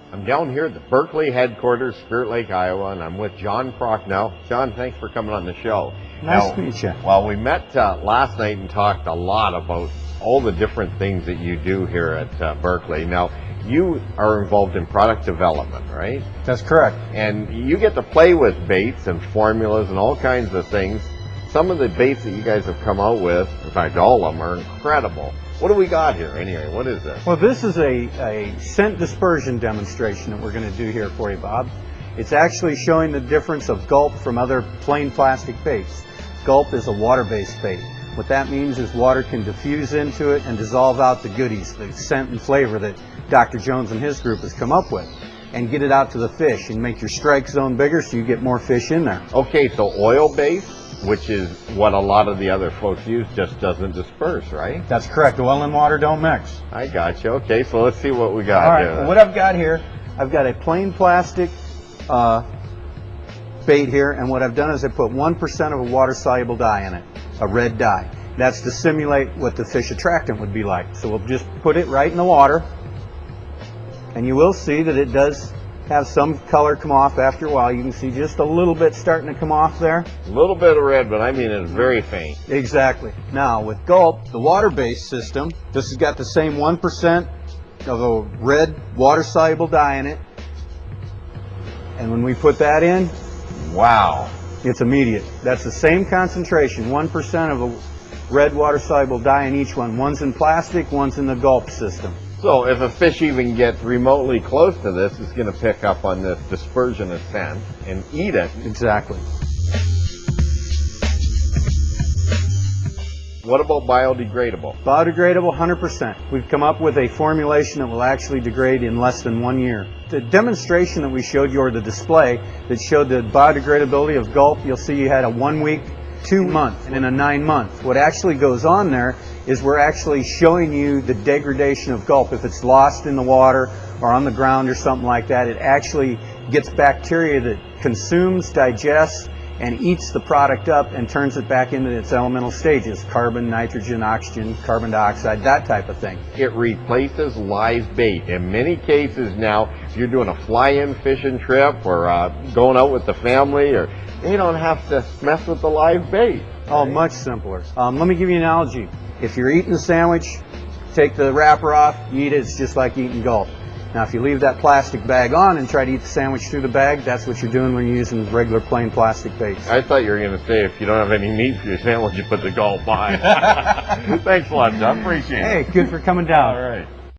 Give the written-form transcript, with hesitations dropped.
I'm down here at the Berkeley headquarters, Spirit Lake, Iowa, and I'm with John Prochnow. John, thanks for coming on the show. Nice to meet you. Well, we met last night and talked a lot about all the different things that you do here at Berkeley. Now, you are involved in product development, right? That's correct. And you get to play with baits and formulas and all kinds of things. Some of the baits that you guys have come out with, in fact, all of them are incredible. What do we got here anyway? What is this? Well, this is a scent dispersion demonstration that we're going to do here for you, Bob. It's actually showing the difference of Gulp from other plain plastic baits. Gulp is a water-based bait. What that means is water can diffuse into it and dissolve out the goodies, the scent and flavor that Dr. Jones and his group has come up with, and get it out to the fish and make your strike zone bigger so you get more fish in there. Okay, so oil-based, which is what a lot of the other folks use, just doesn't disperse, right? That's correct. Oil and water don't mix. I got you. Okay, so let's see what we got. All right, here. well, what I've got here, I've got a plain plastic bait here, and what I've done is I put 1% of a water-soluble dye in it, a red dye. That's to simulate what the fish attractant would be like. So we'll just put it right in the water, and you will see that it does have some color come off after a while. You can see just a little bit starting to come off there. A little bit of red, but I mean it's very faint. Exactly. Now with Gulp, the water-based system, this has got the same 1% of a red water-soluble dye in it. And when we put that in, wow, it's immediate. That's the same concentration, 1% of a red water-soluble dye in each one. One's in plastic, one's in the Gulp system. So if a fish even gets remotely close to this, it's going to pick up on this dispersion of scent and eat it. Exactly. What about biodegradable? Biodegradable, 100%. We've come up with a formulation that will actually degrade in less than 1 year. The demonstration that we showed you, or the display that showed the biodegradability of Gulp, you'll see you had a 1 week, 2 month, and a 9 month. What actually goes on there is we're actually showing you the degradation of Gulp. If it's lost in the water or on the ground or something like that, it actually gets bacteria that consumes, digests, and eats the product up and turns it back into its elemental stages: carbon, nitrogen, oxygen, carbon dioxide, that type of thing. It replaces live bait. In many cases now, if you're doing a fly-in fishing trip or going out with the family, or they don't have to mess with the live bait. Oh, much simpler. Let me give you an analogy. If you're eating a sandwich, take the wrapper off, you eat it, it's just like eating Gulp. Now, if you leave that plastic bag on and try to eat the sandwich through the bag, that's what you're doing when you're using regular plain plastic baits. I thought you were going to say if you don't have any meat for your sandwich, you put the Gulp on. Thanks a lot, John. Appreciate it. Hey, good for coming down. All right.